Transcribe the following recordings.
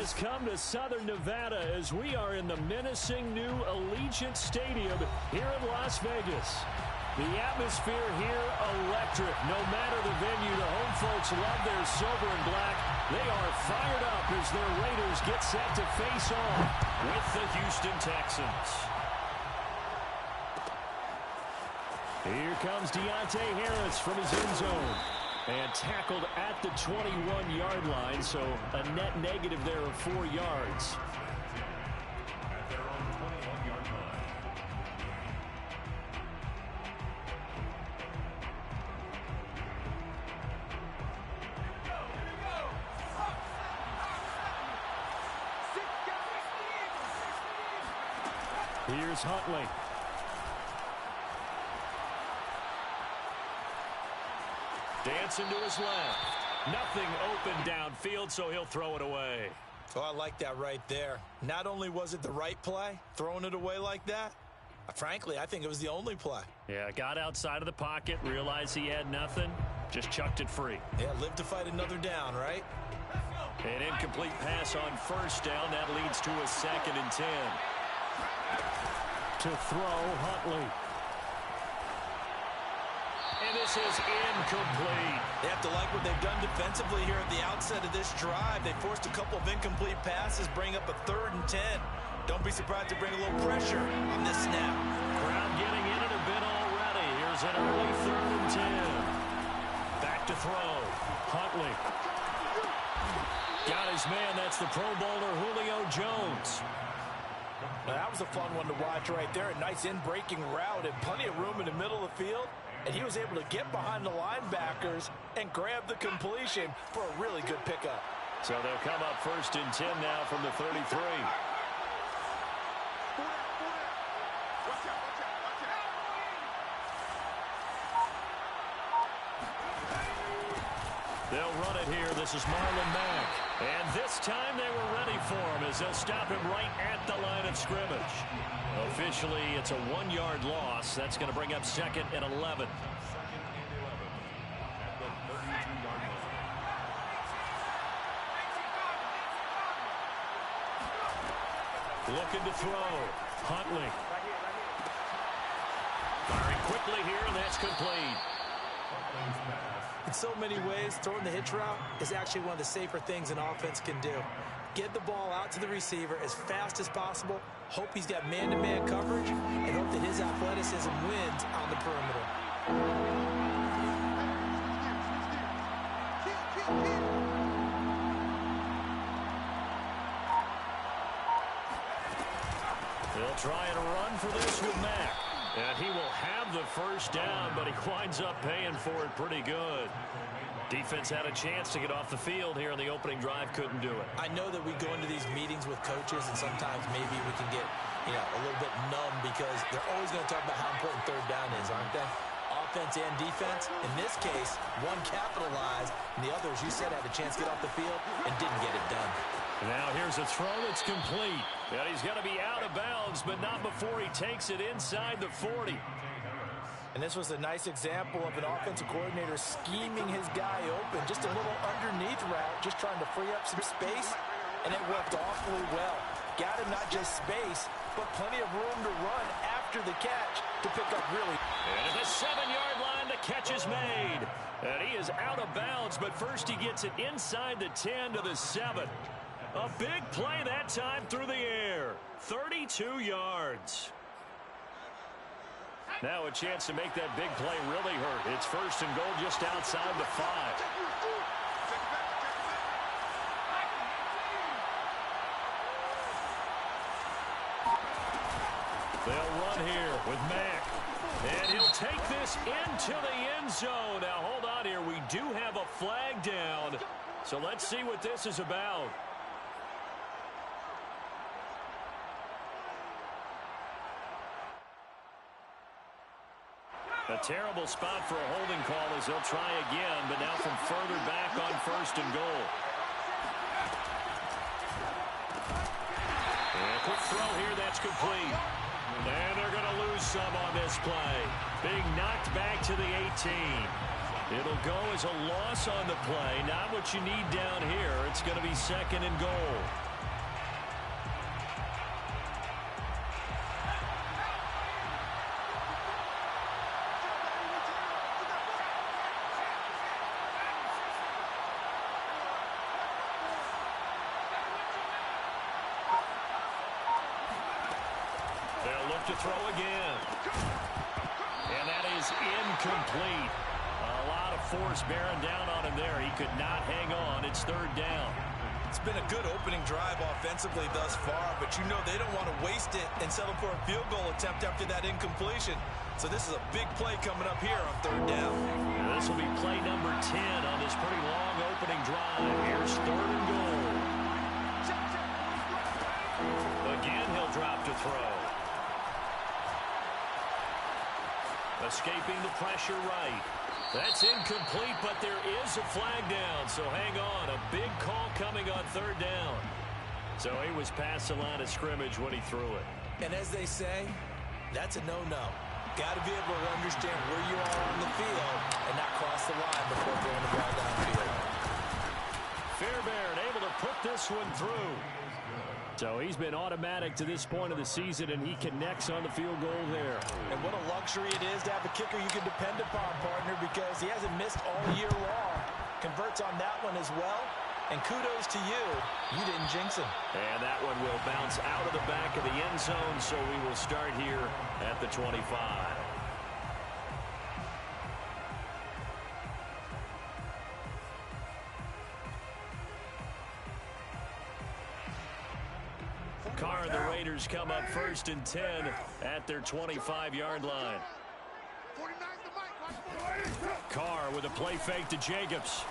has come to Southern Nevada as we are in the menacing new Allegiant Stadium here in Las Vegas. The atmosphere here, electric. No matter the venue, the home folks love their silver and black. They are fired up as their Raiders get set to face off with the Houston Texans. Here comes Deontay Harris from his end zone. And tackled at the 21-yard line, so a net negative there of 4 yards. Here's Huntley. Dancing to his left. Nothing open downfield, so he'll throw it away. Oh, I like that right there. Not only was it the right play, throwing it away like that, frankly, I think it was the only play. Yeah, got outside of the pocket, realized he had nothing, just chucked it free. Yeah, live to fight another down, right? An incomplete pass on first down. That leads to a 2nd and 10. To throw, Huntley. And this is incomplete. They have to like what they've done defensively here at the outset of this drive. They forced a couple of incomplete passes, bring up a 3rd and 10. Don't be surprised to bring a little pressure on this snap. Crowd getting in it a bit already. Here's an early 3rd and 10. Back to throw. Huntley. Got his man. That's the Pro Bowler Julio Jones. Now, that was a fun one to watch right there. A nice in-breaking route and plenty of room in the middle of the field. And he was able to get behind the linebackers and grab the completion for a really good pickup. So they'll come up 1st and 10 now from the 33. They'll run it here. This is Marlon Mack. And this time they were ready for him as they'll stop him right at the line of scrimmage. Officially, it's a 1-yard loss. That's going to bring up 2nd and 11. Looking to throw. Huntley. Firing quickly here, and that's complete. In so many ways, throwing the hitch route is actually one of the safer things an offense can do. Get the ball out to the receiver as fast as possible, hope he's got man-to-man coverage, and hope that his athleticism wins on the perimeter. They'll try and run for this with Mack. And he will have the 1st down, but he winds up paying for it pretty good. Defense had a chance to get off the field here in the opening drive, couldn't do it. I know that we go into these meetings with coaches, and sometimes maybe we can get a little bit numb because they're always going to talk about how important 3rd down is, aren't they? Offense and defense. In this case, one capitalized, and the others, you said, had a chance to get off the field and didn't get it done. Now here's a throw that's complete. And he's going to be out of bounds, but not before he takes it inside the 40. And this was a nice example of an offensive coordinator scheming his guy open. Just a little underneath route, just trying to free up some space, and it worked awfully well. Got him not just space, but plenty of room to run after the catch to pick up really. And at the 7-yard line, the catch is made. And he is out of bounds, but first he gets it inside the 10 to the 7. A big play that time through the air. 32 yards. Now a chance to make that big play really hurt. It's 1st and goal just outside the 5. They'll run here with Mack. And he'll take this into the end zone. Now hold on here. We do have a flag down. So let's see what this is about. A terrible spot for a holding call as they'll try again, but now from further back on 1st and goal. And a quick throw here, that's complete. And they're going to lose some on this play. Being knocked back to the 18. It'll go as a loss on the play. Not what you need down here. It's going to be 2nd and goal. have to throw again. And that is incomplete. A lot of force bearing down on him there. He could not hang on. It's third down. It's been a good opening drive offensively thus far, but you know they don't want to waste it and settle for a field goal attempt after that incompletion. So this is a big play coming up here on third down. And this will be play number 10 on this pretty long opening drive. Here's third and goal. Again, he'll drop to throw. Escaping the pressure right. That's incomplete, but there is a flag down, so hang on. A big call coming on third down. So he was past the line of scrimmage when he threw it. And as they say, that's a no-no. Got to be able to understand where you are on the field and not cross the line before throwing the ball downfield. Fairbairn able to put this one through. So he's been automatic to this point of the season, and he connects on the field goal there. And what a luxury it is to have a kicker you can depend upon, partner, because he hasn't missed all year long. Converts on that one as well. And kudos to you. You didn't jinx him. And that one will bounce out of the back of the end zone, so we will start here at the 25. Carr and the Raiders come up first and 10 at their 25-yard line. Carr with a play fake to Jacobs.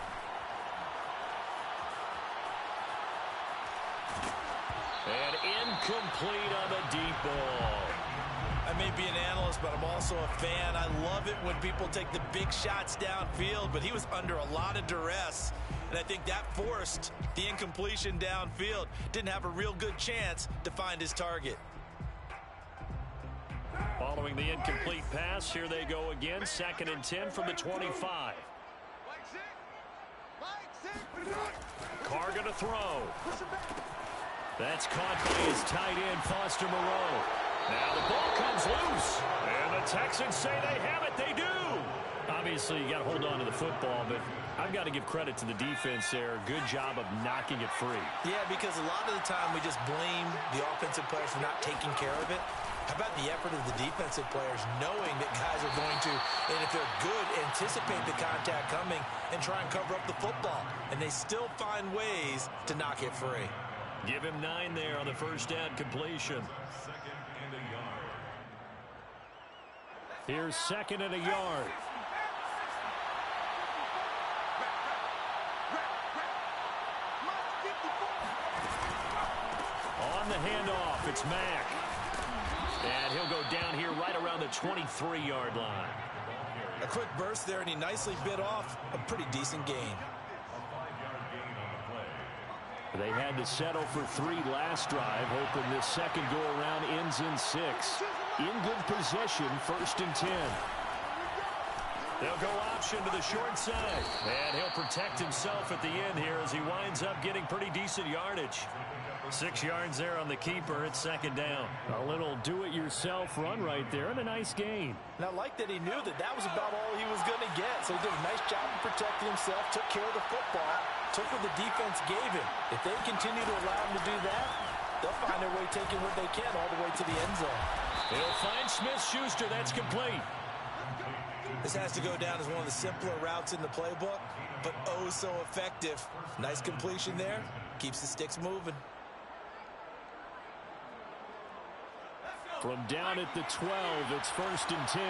And incomplete on the deep ball. I may be an analyst, but I'm also a fan. I love it when people take the big shots downfield, but he was under a lot of duress. And I think that forced the incompletion downfield. Didn't have a real good chance to find his target. Following the incomplete pass, here they go again. 2nd and 10 from the 25. Carr going to throw. That's caught by his tight end, Foster Moreau. Now the ball comes loose. And the Texans say they have it. They do. Obviously, you got to hold on to the football, but I've got to give credit to the defense there. Good job of knocking it free. Yeah, because a lot of the time we just blame the offensive players for not taking care of it. How about the effort of the defensive players knowing that guys are going to, and if they're good, anticipate the contact coming and try and cover up the football. And they still find ways to knock it free. Give him 9 there on the first down completion. Here's 2nd and a yard. On the handoff, it's Mack. And he'll go down here right around the 23-yard line. A quick burst there, and he nicely bit off a pretty decent gain. They had to settle for 3 last drive, hoping this second go-around ends in 6. In good possession, 1st and 10. They'll go option to the short side. And he'll protect himself at the end here as he winds up getting pretty decent yardage. 6 yards there on the keeper. It's 2nd down. A little do-it-yourself run right there and a nice gain. And I like that he knew that that was about all he was going to get. So he did a nice job of protecting himself, took care of the football, took what the defense gave him. If they continue to allow him to do that, they'll find their way taking what they can all the way to the end zone. He'll find Smith-Schuster. That's complete. This has to go down as one of the simpler routes in the playbook, but oh so effective. Nice completion there. Keeps the sticks moving. From down at the 12, it's 1st and 10.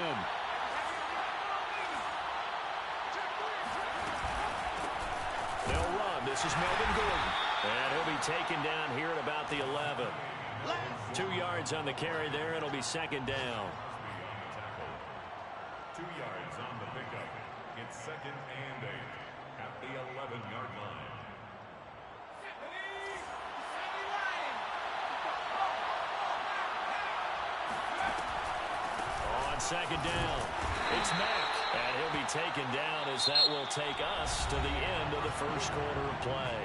They'll run. This is Melvin Gordon. And he'll be taken down here at about the 11. 2 yards on the carry there. It'll be 2nd down. 2 yards on the pickup. It's 2nd and 8 at the 11-yard line. On 2nd down, it's Mack. And he'll be taken down as that will take us to the end of the first quarter of play.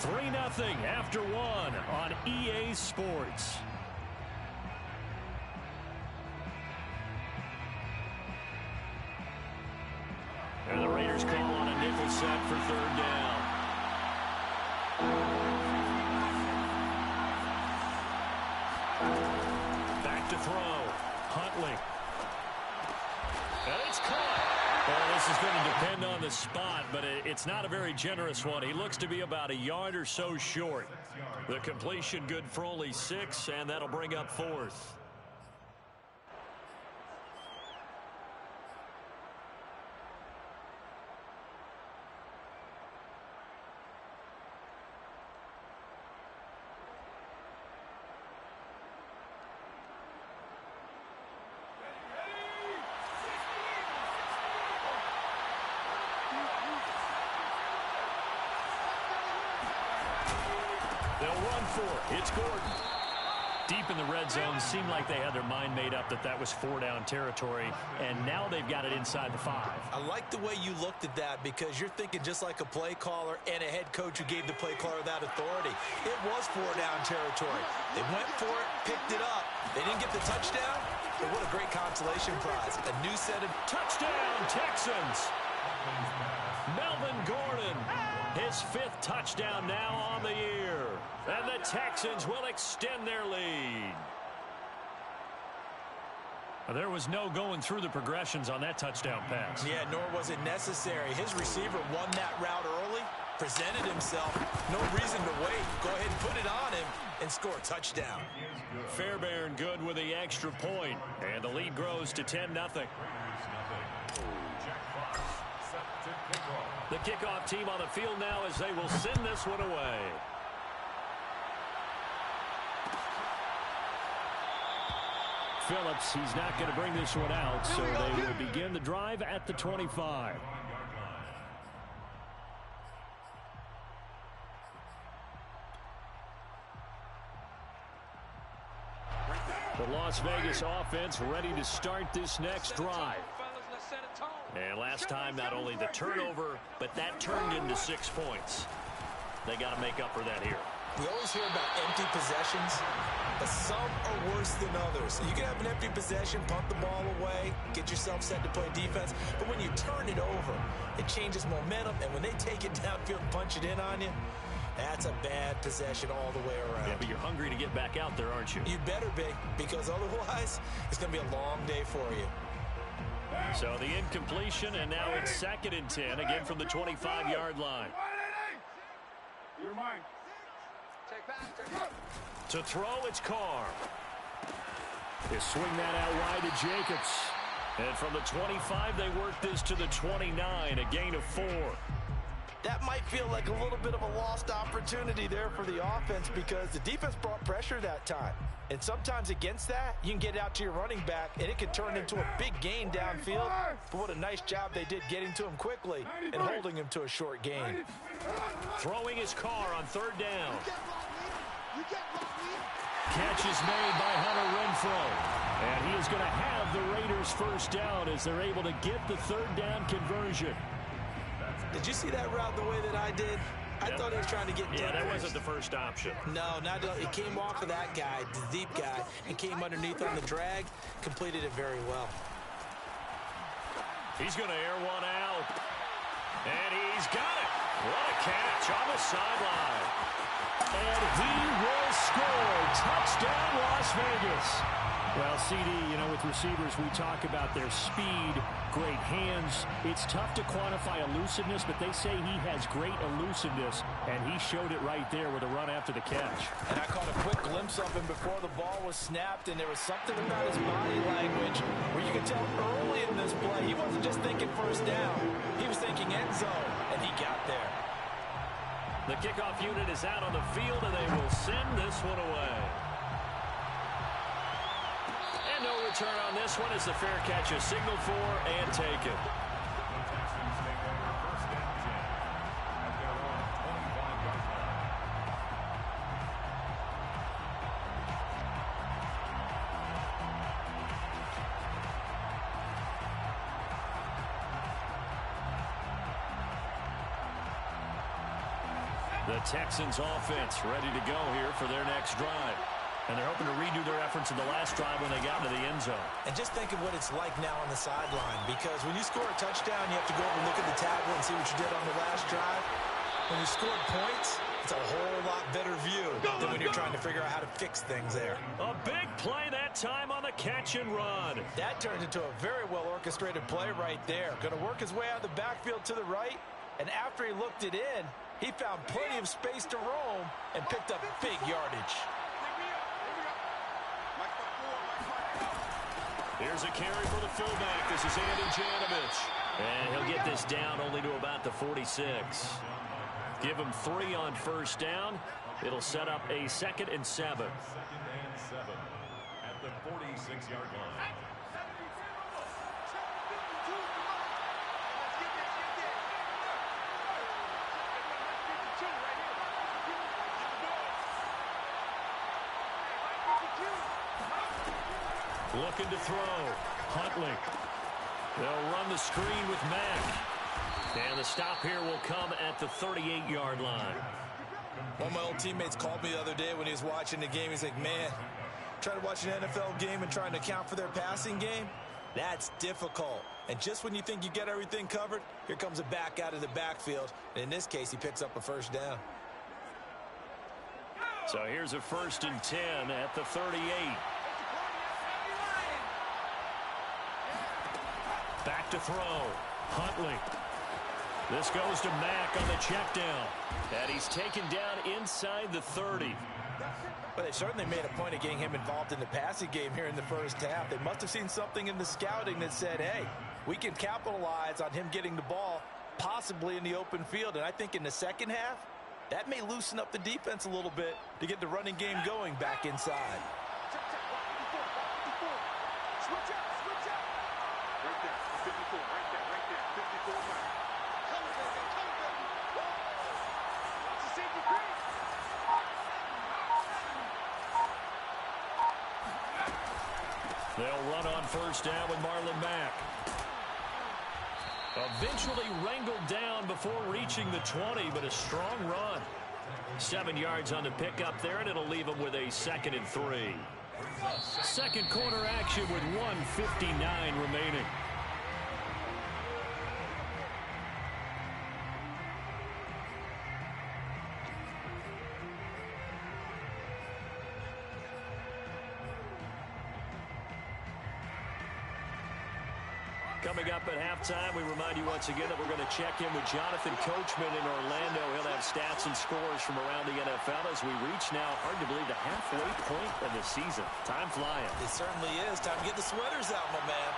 3-0 after 1 on EA Sports. And the Raiders call on a nickel set for 3rd down. Back to throw. Huntley. And it's caught. Well, this is going to depend on the spot, but it's not a very generous one. He looks to be about a yard or so short. The completion good for only 6, and that'll bring up 4th. They'll run for it. It's Gordon. Deep in the red zone, seemed like they had their mind made up that was 4-down territory, and now they've got it inside the 5. I like the way you looked at that because you're thinking just like a play caller and a head coach who gave the play caller that authority. It was 4-down territory. They went for it, picked it up. They didn't get the touchdown, but what a great consolation prize. A new set of touchdown Texans. Melvin Gordon, his 5th touchdown now on the year. And the Texans will extend their lead. There was no going through the progressions on that touchdown pass. Yeah, nor was it necessary. His receiver won that route early, presented himself. No reason to wait. Go ahead and put it on him and score a touchdown. Fairbairn good with the extra point. And the lead grows to 10-0. The kickoff team on the field now as they will send this one away. Phillips, he's not going to bring this one out, so they will begin the drive at the 25. The Las Vegas offense ready to start this next drive. And last time, not only the turnover, but that turned into 6 points. They got to make up for that here. We always hear about empty possessions, but some are worse than others. So you can have an empty possession, punt the ball away, get yourself set to play defense. But when you turn it over, it changes momentum. And when they take it downfield and punch it in on you, that's a bad possession all the way around. Yeah, but you're hungry to get back out there, aren't you? You better be, because otherwise it's going to be a long day for you. So the incompletion, and now it's 2nd and 10, again from the 25-yard line. You're mine. To throw, it's Carr. They swing that out wide to Jacobs. And from the 25, they work this to the 29, a gain of 4. That might feel like a little bit of a lost opportunity there for the offense because the defense brought pressure that time. And sometimes against that, you can get out to your running back, and it can turn into a big gain downfield. But what a nice job they did getting to him quickly and holding him to a short gain. Throwing his Carr on 3rd down. Catch is made by Hunter Renfrow. And he is going to have the Raiders 1st down as they're able to get the 3rd down conversion. Did you see that route the way that I did? I thought he was trying to get Yeah, that wasn't the first option. No, not it came off of that guy, the deep guy, and came underneath on the drag. Completed it very well. He's going to air one out. And he's got it. What a catch on the sideline. And he will score. Touchdown, Las Vegas. Well, CD, you know, with receivers, we talk about their speed, great hands. It's tough to quantify elusiveness, but they say he has great elusiveness, and he showed it right there with a run after the catch. And I caught a quick glimpse of him before the ball was snapped, and there was something about his body language where you could tell early in this play, he wasn't just thinking 1st down. He was thinking end zone, and he got there. The kickoff unit is out on the field, and they will send this one away. And no return on this one as the fair catch is signaled for and taken. The Texans offense ready to go here for their next drive. And they're hoping to redo their efforts in the last drive when they got into the end zone. And just think of what it's like now on the sideline, because when you score a touchdown, you have to go over and look at the tablet and see what you did on the last drive. When you scored points, it's a whole lot better view than when you're trying to figure out how to fix things there. A big play that time on the catch and run. That turned into a very well-orchestrated play right there. Going to work his way out of the backfield to the right, and after he looked it in, he found plenty of space to roam and picked up big yardage. Here's a carry for the fullback. This is Andy Janovich. And he'll get this down only to about the 46. Give him 3 on first down. It'll set up a 2nd and 7. 2nd and 7 at the 46-yard line. Looking to throw. Huntley. They'll run the screen with Mack. And the stop here will come at the 38-yard line. One of my old teammates called me the other day when he was watching the game. He's like, man, trying to watch an NFL game and trying to account for their passing game, that's difficult. And just when you think you get everything covered, here comes a back out of the backfield. And in this case, he picks up a first down. So here's a 1st and 10 at the 38. Back to throw. Huntley. This goes to Mack on the check down. And he's taken down inside the 30. But they certainly made a point of getting him involved in the passing game here in the first half. They must have seen something in the scouting that said, hey, we can capitalize on him getting the ball possibly in the open field. And I think in the second half, that may loosen up the defense a little bit to get the running game going back inside. They'll run on first down with Marlon Mack. Eventually wrangled down before reaching the 20, but a strong run. 7 yards on the pickup there, and it'll leave them with a 2nd and 3. Second quarter action with 1:59 remaining. Coming up at halftime, we remind you once again that we're going to check in with Jonathan Coachman in Orlando. He'll have stats and scores from around the NFL as we reach now, hard to believe, the halfway point of the season. Time flying. It certainly is. Time to get the sweaters out, my man.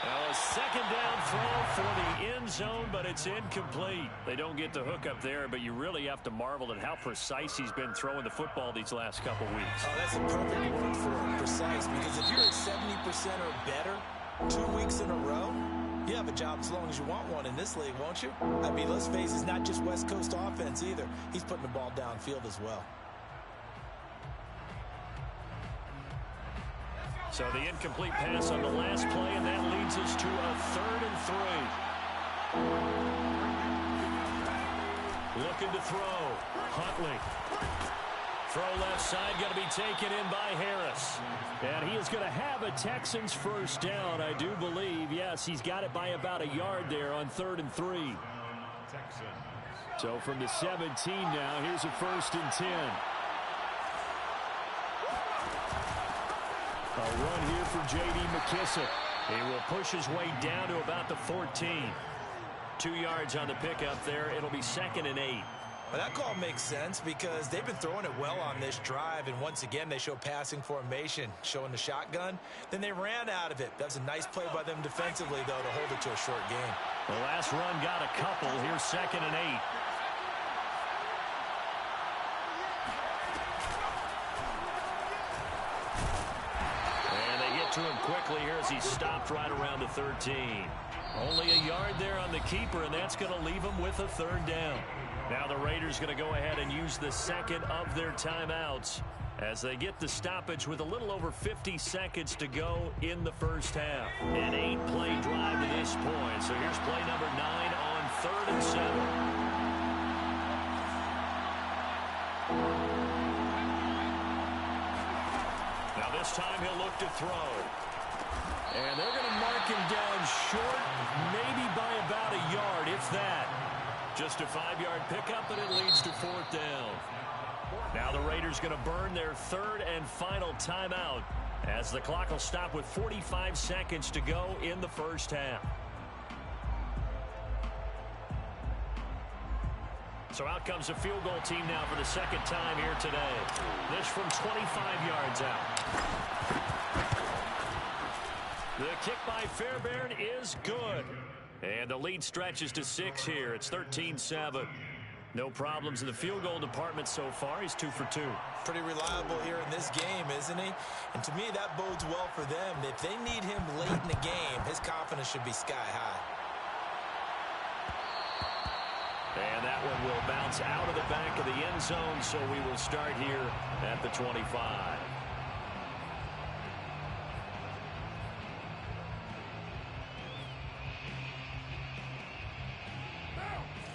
Now a 2nd down throw for the end zone, but it's incomplete. They don't get the hook up there, but you really have to marvel at how precise he's been throwing the football these last couple weeks. Oh, that's a perfect word for it, precise, because if you're at 70% or better 2 weeks in a row, you have a job as long as you want one in this league, won't you? I mean, let's face it, it's not just West Coast offense either. He's putting the ball downfield as well. So the incomplete pass on the last play, and that leads us to a 3rd and 3. Looking to throw. Huntley. Throw left side, going to be taken in by Harris. And he is going to have a Texans first down, I do believe. Yes, he's got it by about a yard there on 3rd and 3. So from the 17 now, here's a 1st and 10. A run here for J.D. McKissick. He will push his way down to about the 14. 2 yards on the pickup there. It'll be 2nd and 8. Well, that call makes sense because they've been throwing it well on this drive, and once again they show passing formation, showing the shotgun. Then they ran out of it. That was a nice play by them defensively, though, to hold it to a short game. The last run got a couple. Here's 2nd and 8. And they get to him quickly here as he stopped right around the 13. Only a yard there on the keeper, and that's going to leave him with a 3rd down. Now the Raiders going to go ahead and use the second of their timeouts as they get the stoppage with a little over 50 seconds to go in the first half. An 8-play drive to this point. So here's play number 9 on 3rd and 7. Now this time he'll look to throw. And they're going to mark him down short, maybe by about a yard, if that. Just just a 5-yard pickup, and it leads to 4th down. Now the Raiders going to burn their 3rd and final timeout as the clock will stop with 45 seconds to go in the first half. So out comes a field goal team now for the 2nd time here today. This from 25 yards out. The kick by Fairbairn is good. And the lead stretches to 6 here. It's 13-7. No problems in the field goal department so far. He's 2 for 2. Pretty reliable here in this game, isn't he? And to me, that bodes well for them. If they need him late in the game, his confidence should be sky high. And that one will bounce out of the back of the end zone, so we will start here at the 25.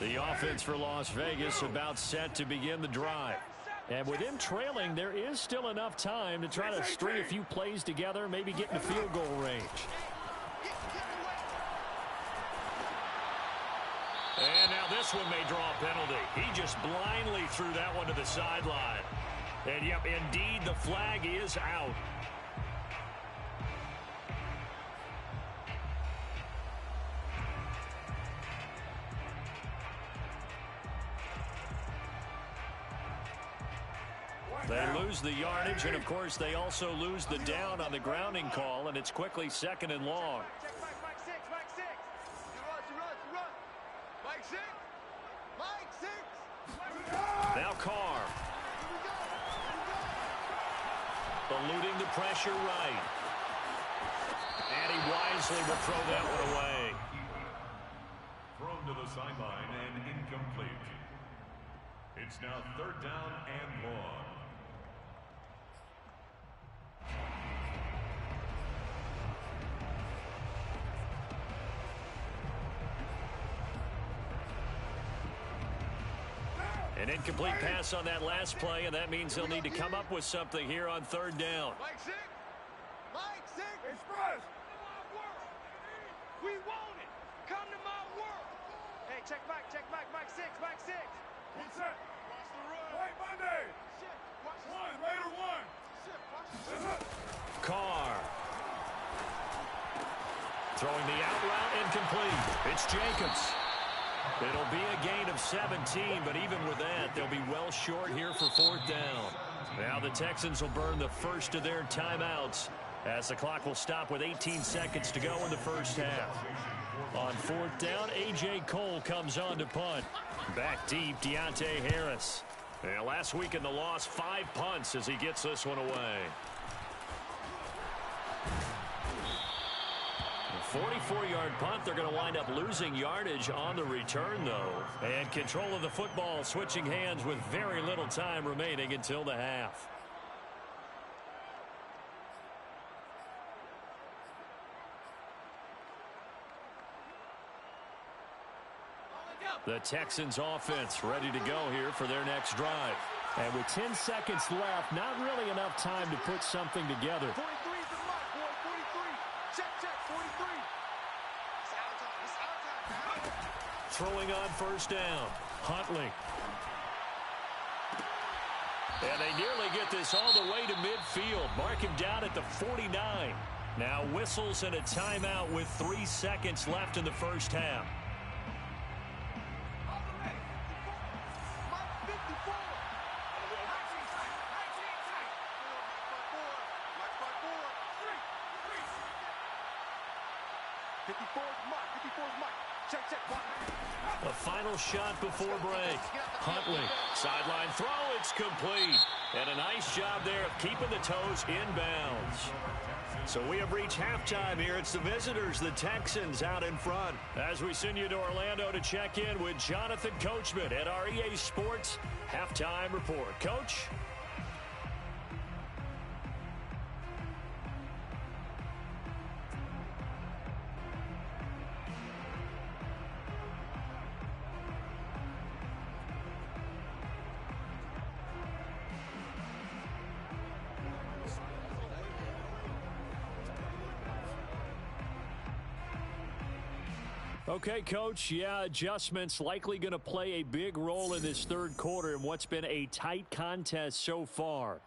The offense for Las Vegas about set to begin the drive. And with him trailing, there is still enough time to try to string a few plays together, maybe get in the field goal range. And now this one may draw a penalty. He just blindly threw that one to the sideline. And, yep, indeed, the flag is out. They lose the yardage, and, of course, they also lose the down on the grounding call, and it's quickly 2nd and long. Now Carr. Eluding the pressure right. And he wisely will throw that one away. Thrown to the sideline and incomplete. It's now 3rd down and long. An incomplete pass on that last play, and that means they'll need to come up with something here on 3rd down. Mike 6. Mike 6. Express. We want it. Come to my work. Hey, check back, Mike 6, Mike 6. One set. Watch the run. Wait, Monday. One, later one. Carr. Throwing the out route, incomplete. It's Jacobs. It'll be a gain of 17, but even with that, they'll be well short here for 4th down. Now the Texans will burn the first of their timeouts as the clock will stop with 18 seconds to go in the first half. On 4th down, A.J. Cole comes on to punt. Back deep, Deontay Harris. And last week in the loss, 5 punts as he gets this one away. 44-yard punt. They're going to wind up losing yardage on the return, though. And control of the football switching hands with very little time remaining until the half. The Texans offense ready to go here for their next drive. And with 10 seconds left, not really enough time to put something together. 43 for Mike, boy, 43. Check, 43. It's our time. Throwing on 1st down. Huntley. And they nearly get this all the way to midfield. Mark him down at the 49. Now whistles and a timeout with 3 seconds left in the first half. A final shot before break. Huntley, sideline throw, it's complete. And a nice job there of keeping the toes inbounds. So we have reached halftime here. It's the visitors, the Texans, out in front. As we send you to Orlando to check in with Jonathan Coachman at our EA Sports Halftime Report. Coach? Okay, Coach, yeah, adjustments likely going to play a big role in this third quarter in what's been a tight contest so far.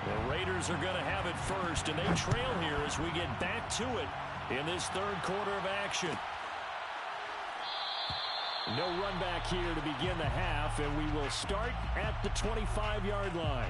The Raiders are going to have it first, and they trail here as we get back to it in this third quarter of action. No run back here to begin the half, and we will start at the 25-yard line.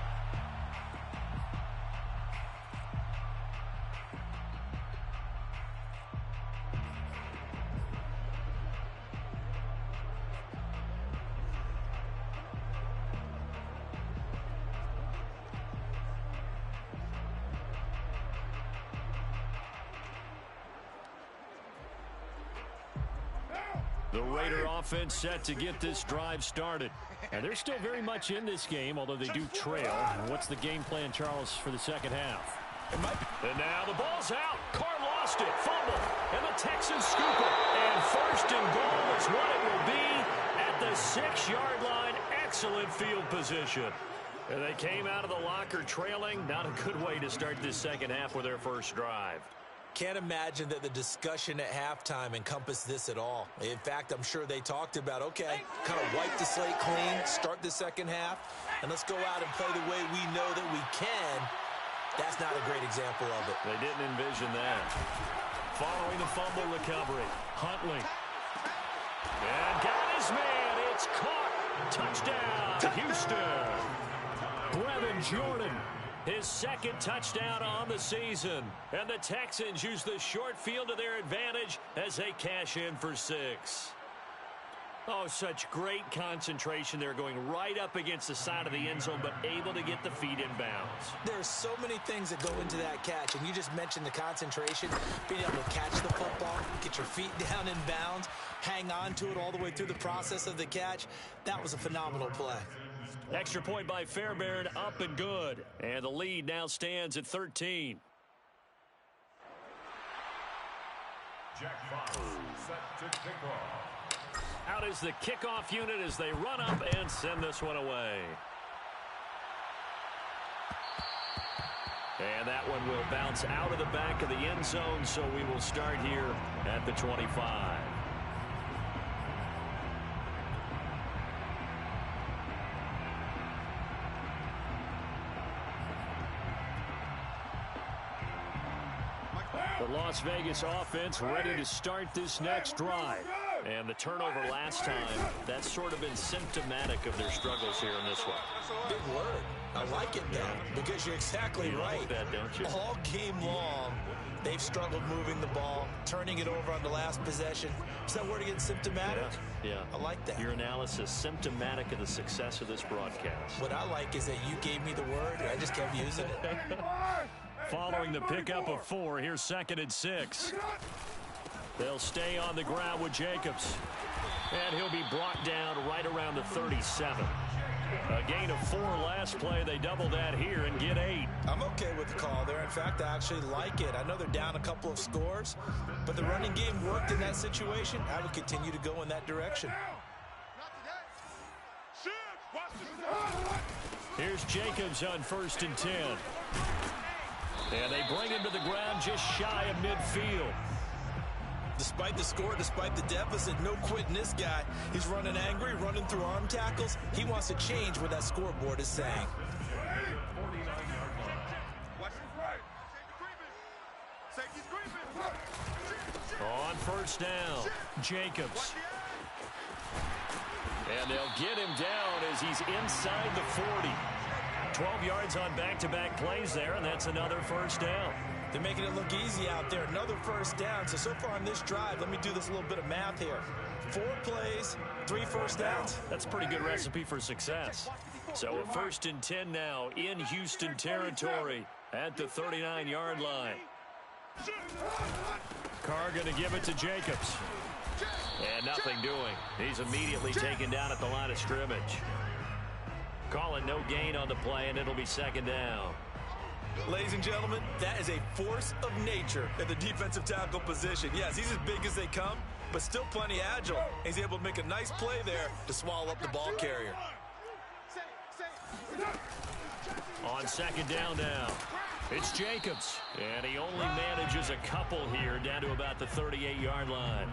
The Raider offense set to get this drive started. And they're still very much in this game, although they do trail. And what's the game plan, Charles, for the second half? And now the ball's out. Carr lost it. Fumble. And the Texans scoop it. And first and goal is what it will be at the 6-yard line. Excellent field position. And they came out of the locker trailing. Not a good way to start this second half with their first drive. Can't imagine that the discussion at halftime encompassed this at all. In fact, I'm sure they talked about, okay, kind of wipe the slate clean, start the second half, and let's go out and play the way we know that we can. That's not a great example of it. They didn't envision that. Following the fumble recovery, Huntley. And got his man. It's caught. Touchdown to Houston. Brevin Jordan. His second touchdown on the season. And the Texans use the short field to their advantage as they cash in for 6. Oh, such great concentration. They're going right up against the side of the end zone, but able to get the feet in bounds. There's so many things that go into that catch, and you just mentioned the concentration, being able to catch the football, get your feet down in bounds, hang on to it all the way through the process of the catch. That was a phenomenal play. Extra point by Fairbairn, up and good. And the lead now stands at 13. Jack Fox set to kick off. Out is the kickoff unit as they run up and send this one away. And that one will bounce out of the back of the end zone, so we will start here at the 25. The Las Vegas offense ready to start this next drive. And the turnover last time, that's sort of been symptomatic of their struggles here in this one. Big word. I like it now because you're exactly right. Like that, don't you? All game long, they've struggled moving the ball, turning it over on the last possession. Is that word again, symptomatic? Yeah. I like that. Your analysis, symptomatic of the success of this broadcast. What I like is that you gave me the word, and I just kept using it. Following the pickup of 4, here's 2nd and 6. They'll stay on the ground with Jacobs. And he'll be brought down right around the 37. A gain of 4 last play. They double that here and get 8. I'm okay with the call there. In fact, I actually like it. I know they're down a couple of scores, but the running game worked in that situation. I would continue to go in that direction. Here's Jacobs on 1st and 10. And they bring him to the ground just shy of midfield. Despite the score, despite the deficit, no quitting this guy. He's running angry, running through arm tackles. He wants to change what that scoreboard is saying. On 1st down, Jacobs. And they'll get him down as he's inside the 40. 12 yards on back-to-back plays there, and that's another 1st down. They're making it look easy out there. Another 1st down. So far on this drive, let me do this little bit of math here. 4 plays, 3 1st downs. That's a pretty good recipe for success. So a 1st and 10 now in Houston territory at the 39-yard line. Carr going to give it to Jacobs. And nothing doing. He's immediately taken down at the line of scrimmage. Calling no gain on the play, and it'll be 2nd down. Ladies and gentlemen, that is a force of nature at the defensive tackle position. Yes, he's as big as they come, but still plenty agile. He's able to make a nice play there to swallow up the ball carrier. On second down now, it's Jacobs. And he only manages a couple here down to about the 38-yard line.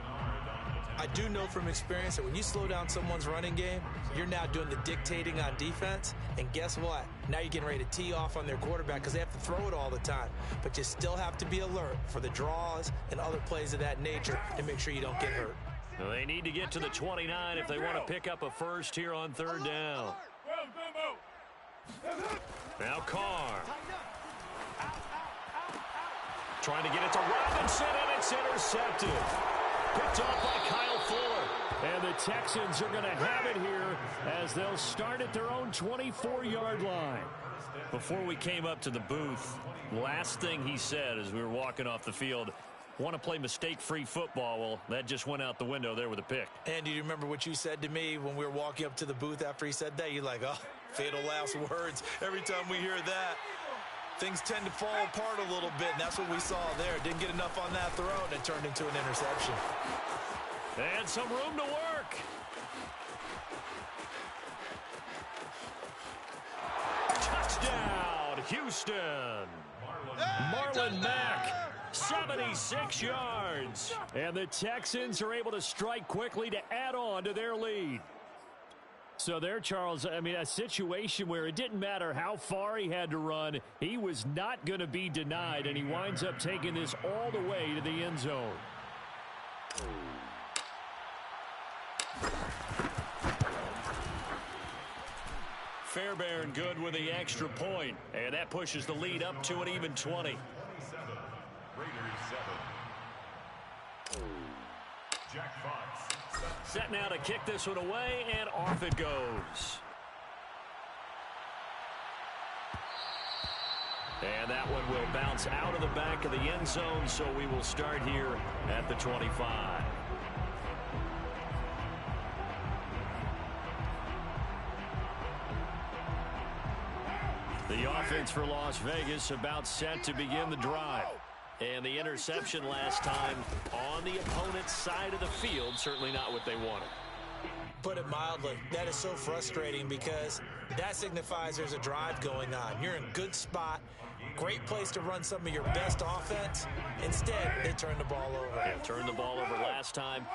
I do know from experience that when you slow down someone's running game, you're now doing the dictating on defense. And guess what? Now you're getting ready to tee off on their quarterback because they have to throw it all the time. But you still have to be alert for the draws and other plays of that nature to make sure you don't get hurt. They need to get to the 29 if they want to pick up a first here on third down. Now Carr. Trying to get it to Robinson, and it's intercepted. Picked off by Kyle Fuller. And the Texans are going to have it here as they'll start at their own 24-yard line. Before we came up to the booth, last thing he said as we were walking off the field, want to play mistake-free football. Well, that just went out the window there with a pick. And do you remember what you said to me when we were walking up to the booth after he said that? You're like, oh, fatal last words. Every time we hear that, things tend to fall apart a little bit, and that's what we saw there. Didn't get enough on that throw, and it turned into an interception. And some room to work. Touchdown, Houston. Marlon Mack, 76 yards. And the Texans are able to strike quickly to add on to their lead. So there, Charles, I mean, a situation where it didn't matter how far he had to run, he was not going to be denied, and he winds up taking this all the way to the end zone. Fairbairn good with the extra point, and that pushes the lead up to an even 20. Jack Fox. Set now to kick this one away, and off it goes. And that one will bounce out of the back of the end zone, so we will start here at the 25. The offense for Las Vegas about set to begin the drive. And the interception last time on the opponent's side of the field, certainly not what they wanted. Put it mildly, that is so frustrating because that signifies there's a drive going on. You're in a good spot, great place to run some of your best offense. Instead, they turn the ball over. Yeah, turned the ball over last time.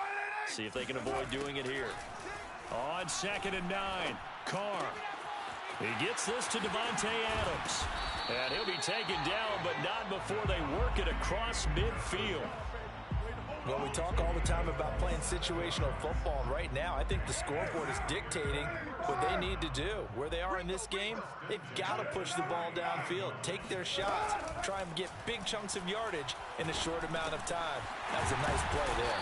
See if they can avoid doing it here. On second and 9, Carr. He gets this to Devontae Adams. And he'll be taken down, but not before they work it across midfield. Well, we talk all the time about playing situational football, and right now I think the scoreboard is dictating what they need to do. Where they are in this game, they've got to push the ball downfield, take their shots, try and get big chunks of yardage in a short amount of time. That's a nice play there.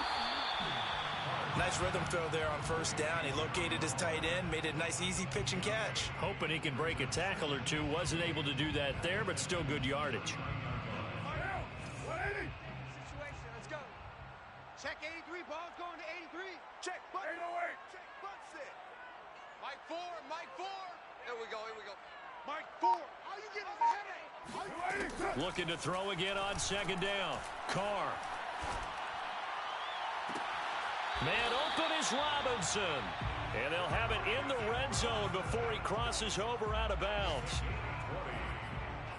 Nice rhythm throw there on first down. He located his tight end, made it a nice easy pitch and catch. Hoping he can break a tackle or two. Wasn't able to do that there, but still good yardage. Situation, let's go. Check 83, ball's going to 83. Check, butt. 808. Check, butt set. Mike 4, Mike 4. Here we go, here we go. Mike 4. How you getting the headache? Looking to throw again on second down. Carr. Man open is Robinson. And they'll have it in the red zone before he crosses over out of bounds.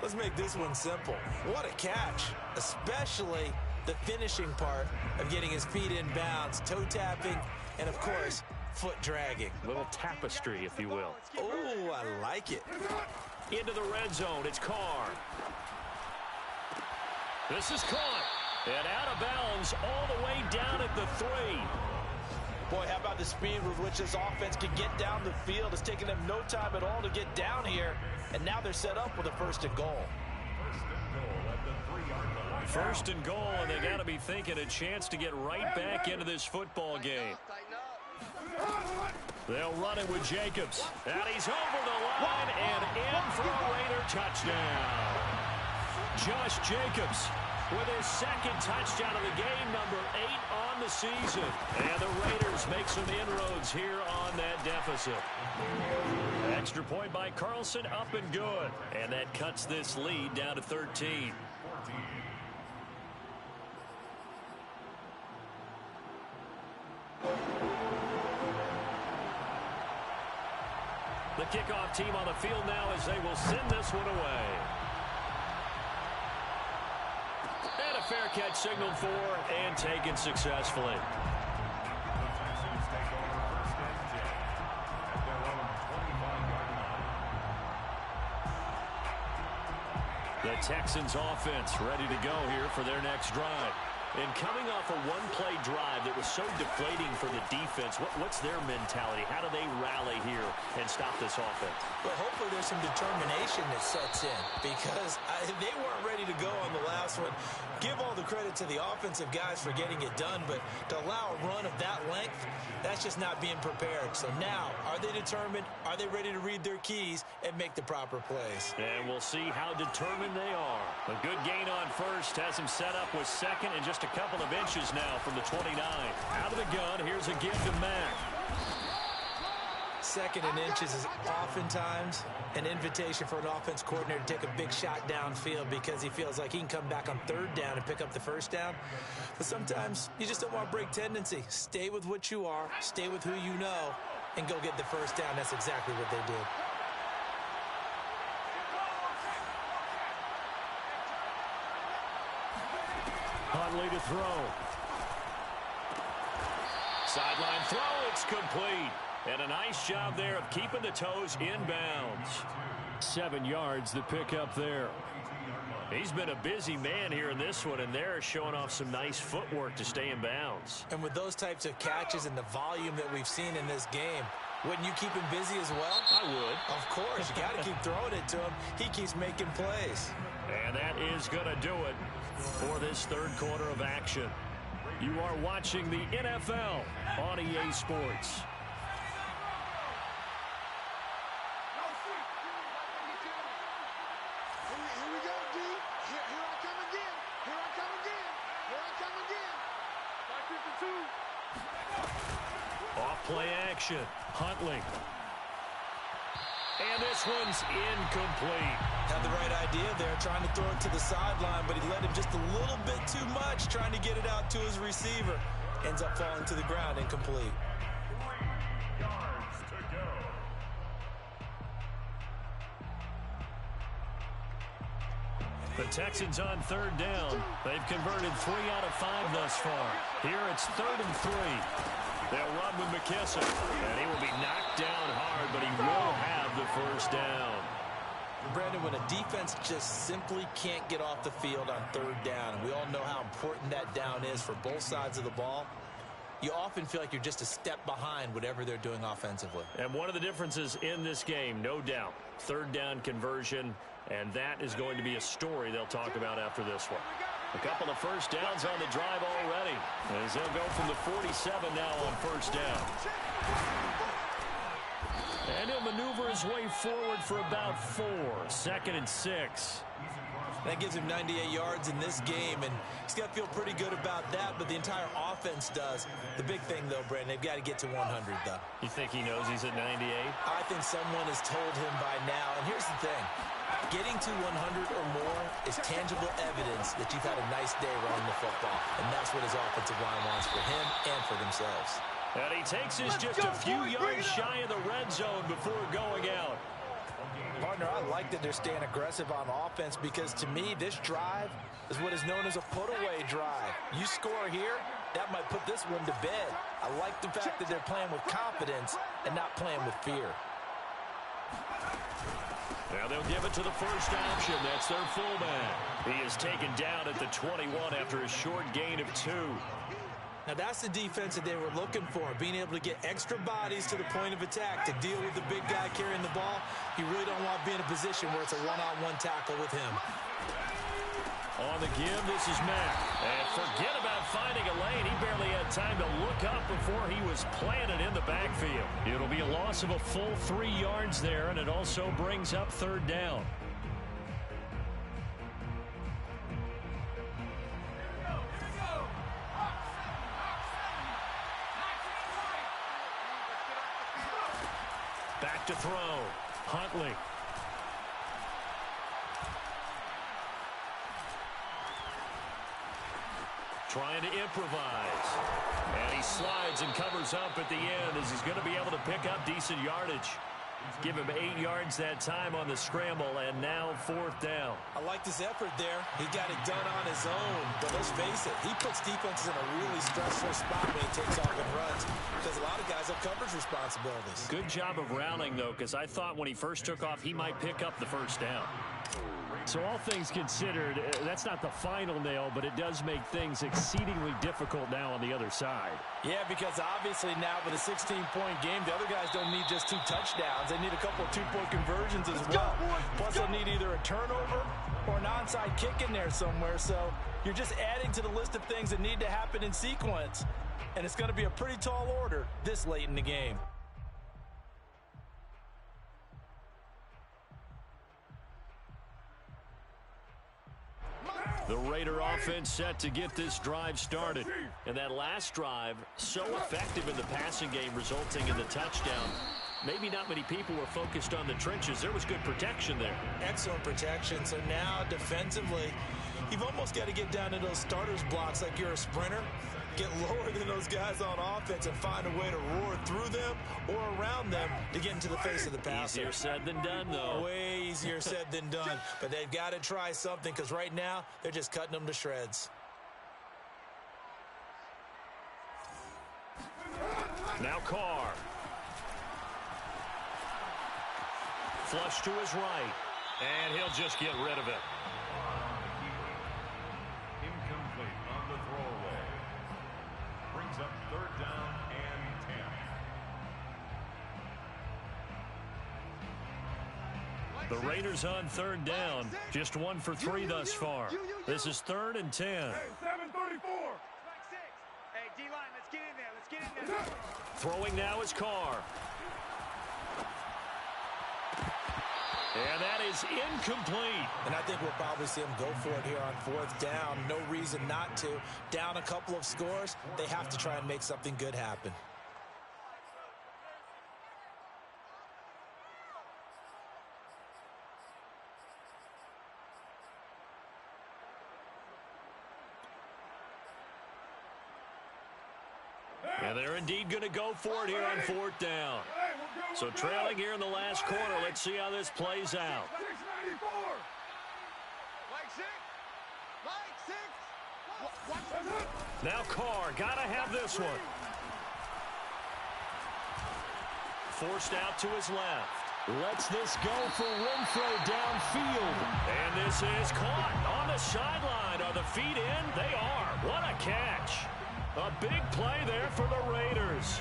Let's make this one simple. What a catch, especially the finishing part of getting his feet in bounds, toe tapping, and of course, foot dragging. A little tapestry, if you will. Oh, I like it. Into the red zone, it's Carr. This is caught. And out of bounds all the way down at the 3. Boy, how about the speed with which this offense can get down the field? It's taken them no time at all to get down here, and now they're set up with a first and goal. First and goal, and they got to be thinking a chance to get right back into this football game. They'll run it with Jacobs. And he's over the line and in for a Raider touchdown. Josh Jacobs with his second touchdown of the game, number 8 on the season. And the Raiders make some inroads here on that deficit. Extra point by Carlson, up and good. And that cuts this lead down to 13. The kickoff team on the field now as they will send this one away. And a fair catch signaled for and taken successfully. The Texans take over first and 10 at their own 25-yard line. The Texans offense ready to go here for their next drive. And coming off a one-play drive that was so deflating for the defense, what's their mentality? How do they rally here and stop this offense? Well, hopefully there's some determination that sets in because they weren't ready to go on the last one. Give all the credit to the offensive guys for getting it done, but to allow a run of that length, that's just not being prepared. So now, are they determined? Are they ready to read their keys and make the proper plays? And we'll see how determined they are. A good gain on first has them set up with second and just a couple of inches now from the 29. Out of the gun, here's a give to Mack. Second and inches is oftentimes an invitation for an offense coordinator to take a big shot downfield because he feels like he can come back on third down and pick up the first down. But sometimes you just don't want to break tendency. Stay with what you are, stay with who you know, and go get the first down. That's exactly what they did. Huntley to throw. Sideline throw, it's complete. And a nice job there of keeping the toes in bounds. 7 yards the pick up there. He's been a busy man here in this one, and they're showing off some nice footwork to stay in bounds. And with those types of catches and the volume that we've seen in this game, wouldn't you keep him busy as well? I would. Of course. You got to keep throwing it to him. He keeps making plays. And that is going to do it for this third quarter of action. You are watching the NFL on EA Sports. Here we go, D. Here I come again. Here I come again. Here I come again. 552. Off play action. Huntley. And this one's incomplete. Had the right idea there, trying to throw it to the sideline, but he led him just a little bit too much, trying to get it out to his receiver. Ends up falling to the ground, incomplete. 3 yards to go. The Texans on third down. They've converted 3 out of 5 thus far. Here it's 3rd and 3. They'll run with McKissick, and he will be knocked down hard, but he will have the first down. Brandon, when a defense just simply can't get off the field on third down, and we all know how important that down is for both sides of the ball, you often feel like you're just a step behind whatever they're doing offensively. And one of the differences in this game, no doubt, third down conversion, and that is going to be a story they'll talk about after this one. A couple of first downs on the drive already, as they'll go from the 47 now on first down. And he'll maneuver his way forward for about 4. 2nd and 6. That gives him 98 yards in this game, and he's got to feel pretty good about that, but the entire offense does. The big thing, though, Brandon, they've got to get to 100, though. You think he knows he's at 98? I think someone has told him by now, and here's the thing. Getting to 100 or more is tangible evidence that you've had a nice day running the football, and that's what his offensive line wants for him and for themselves. And he takes us just a few yards shy of the red zone before going out. Partner, I like that they're staying aggressive on offense because, to me, this drive is what is known as a put-away drive. You score here, that might put this one to bed. I like the fact that they're playing with confidence and not playing with fear. Now they'll give it to the first option. That's their fullback. He is taken down at the 21 after a short gain of 2. Now that's the defense that they were looking for, being able to get extra bodies to the point of attack to deal with the big guy carrying the ball. You really don't want to be in a position where it's a one-on-one tackle with him. On the give, this is Mack. And forget about finding a lane. He barely had time to look up before he was planted in the backfield. It'll be a loss of a full 3 yards there, and it also brings up third down. Back to throw. Huntley. Trying to improvise. And he slides and covers up at the end as he's going to be able to pick up decent yardage. Give him 8 yards that time on the scramble, and now 4th down. I like his effort there. He got it done on his own. But let's face it, he puts defenses in a really stressful spot when he takes off and runs, because a lot of guys have coverage responsibilities. Good job of rounding, though, because I thought when he first took off, he might pick up the 1st down. So all things considered, that's not the final nail, but it does make things exceedingly difficult now on the other side. Yeah, because obviously now with a 16-point game, the other guys don't need just 2 touchdowns. They need a couple of 2-point conversions as well. Plus, they'll need either a turnover or an onside kick in there somewhere. So you're just adding to the list of things that need to happen in sequence. And it's going to be a pretty tall order this late in the game. The Raider offense set to get this drive started. And that last drive, so effective in the passing game, resulting in the touchdown. Maybe not many people were focused on the trenches. There was good protection there. Excellent protection. So now defensively, you've almost got to get down to those starters blocks like you're a sprinter. Get lower than those guys on offense and find a way to roar through them or around them to get into the face of the passer. Easier said than done, though. Way easier said than done. But they've got to try something, because right now they're just cutting them to shreds. Now Carr. Flush to his right. And he'll just get rid of it. Incomplete on the throwaway. Brings up 3rd down and 10. The Raiders on 3rd down. Just 1 for 3 thus far. This is 3rd and 10. Hey, 734. Hey, D-line, let's get in there. Let's get in there. Throwing now is Carr. And that is incomplete. And I think we'll probably see them go for it here on 4th down. No reason not to. Down a couple of scores, they have to try and make something good happen. And they're indeed going to go for it here on 4th down. So trailing here in the last quarter. Let's see how this plays out. Now Carr, got to have this one. Forced out to his left. Lets this go for Renfro downfield. And this is caught on the sideline. Are the feet in? They are. What a catch. A big play there for the Raiders.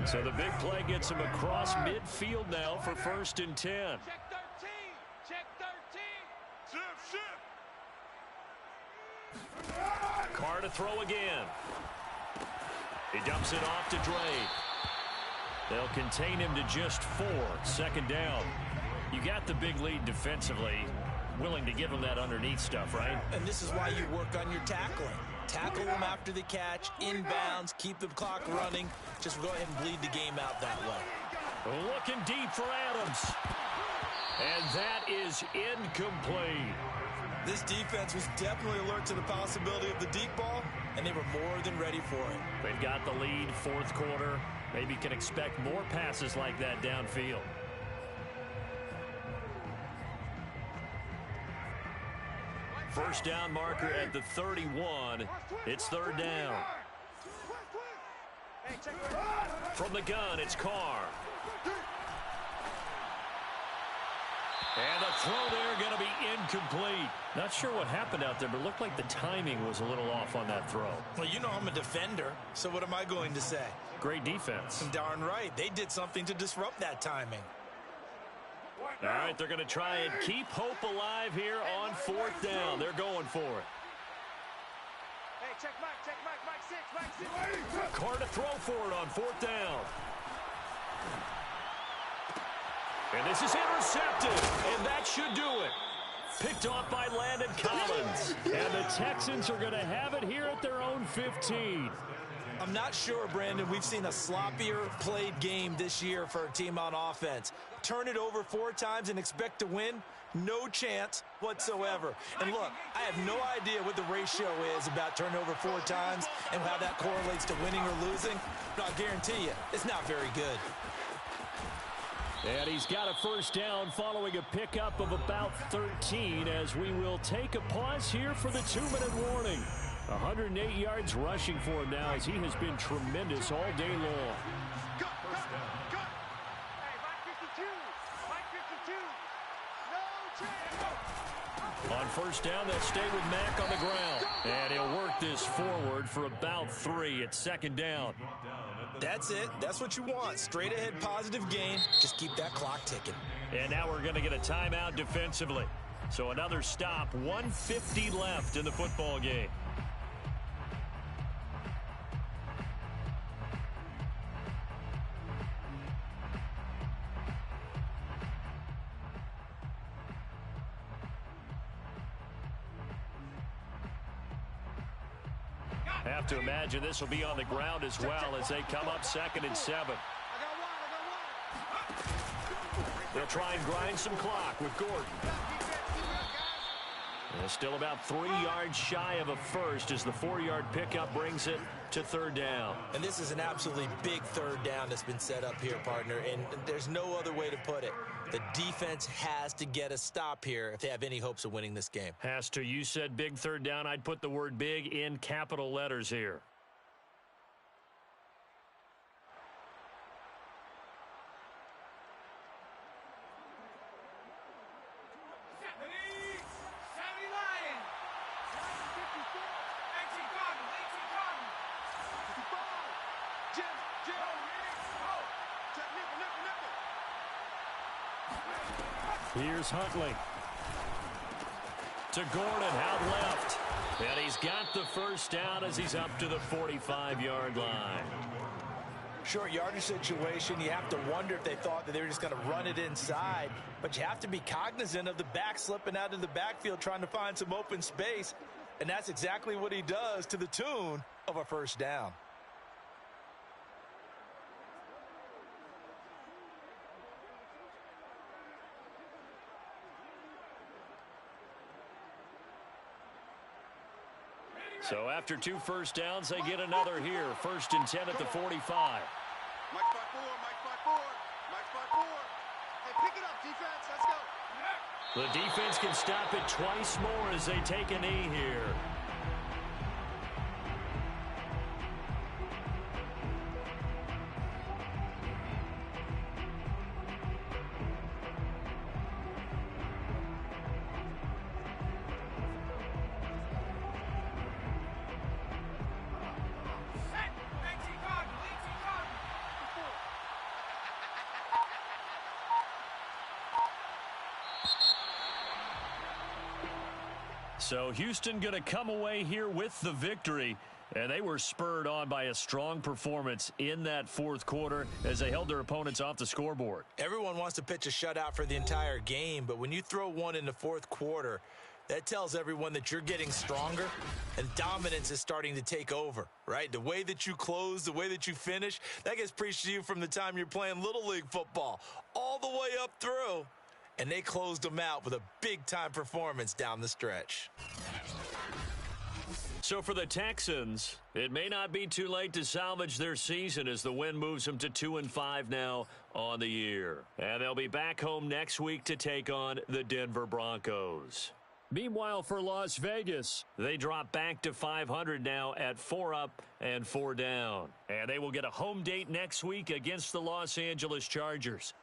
So the big play gets him across midfield now for 1st and 10. Check 13. Check 13. Carr to throw again. He dumps it off to Dre. They'll contain him to just 4. 2nd down. You got the big lead defensively. Willing to give him that underneath stuff, right? And this is why you work on your tackling. Tackle them after the catch, inbounds, keep the clock running. Just go ahead and bleed the game out that way. Looking deep for Adams. And that is incomplete. This defense was definitely alert to the possibility of the deep ball, and they were more than ready for it. They've got the lead, 4th quarter. Maybe can expect more passes like that downfield. First down marker at the 31. It's 3rd down. From the gun, it's Carr. And the throw there going to be incomplete. Not sure what happened out there, but it looked like the timing was a little off on that throw. Well, you know I'm a defender, so what am I going to say? Great defense. Darn right. They did something to disrupt that timing. All right, they're going to try and keep hope alive here on 4th down. They're going for it. Hey, check Mike 6. Carr to throw for it on 4th down. And this is intercepted, and that should do it. Picked off by Landon Collins. And the Texans are going to have it here at their own 15. I'm not sure, Brandon, we've seen a sloppier played game this year for a team on offense. Turn it over 4 times and expect to win. No chance whatsoever. And look, I have no idea what the ratio is about turnover 4 times and how that correlates to winning or losing, but I'll guarantee you, it's not very good. And he's got a first down following a pickup of about 13 as we will take a pause here for the 2-minute warning. 108 yards rushing for him now as he has been tremendous all day long. On first down, they'll stay with Mack on the ground. And he'll work this forward for about 3 at second down. That's it. That's what you want. Straight ahead positive gain. Just keep that clock ticking. And now we're going to get a timeout defensively. So another stop. 1:50 left in the football game. Have to imagine this will be on the ground as well as they come up 2nd and 7. They'll try and grind some clock with Gordon. And still about 3 yards shy of a first as the 4-yard pickup brings it to 3rd down. And this is an absolutely big 3rd down that's been set up here, partner, and there's no other way to put it. The defense has to get a stop here if they have any hopes of winning this game. Has to. You said big 3rd down. I'd put the word big in capital letters here. Here's Huntley. To Gordon, out left. And he's got the first down as he's up to the 45-yard line. Short yardage situation, you have to wonder if they thought that they were just going to run it inside. But you have to be cognizant of the back slipping out of the backfield trying to find some open space. And that's exactly what he does to the tune of a first down. So after 2 first downs, they get another here. 1st and 10 at the 45. Mike spot 4, Mike spot 4, Mike spot 4. Hey, pick it up, defense. Let's go. The defense can stop it twice more as they take a knee here. So Houston going to come away here with the victory. And they were spurred on by a strong performance in that 4th quarter as they held their opponents off the scoreboard. Everyone wants to pitch a shutout for the entire game, but when you throw one in the 4th quarter, that tells everyone that you're getting stronger and dominance is starting to take over, right? The way that you close, the way that you finish, that gets preached to you from the time you're playing Little League football all the way up through. And they closed them out with a big-time performance down the stretch. So for the Texans, it may not be too late to salvage their season as the win moves them to 2-5 now on the year. And they'll be back home next week to take on the Denver Broncos. Meanwhile, for Las Vegas, they drop back to 500 now at 4 up and 4 down. And they will get a home date next week against the Los Angeles Chargers.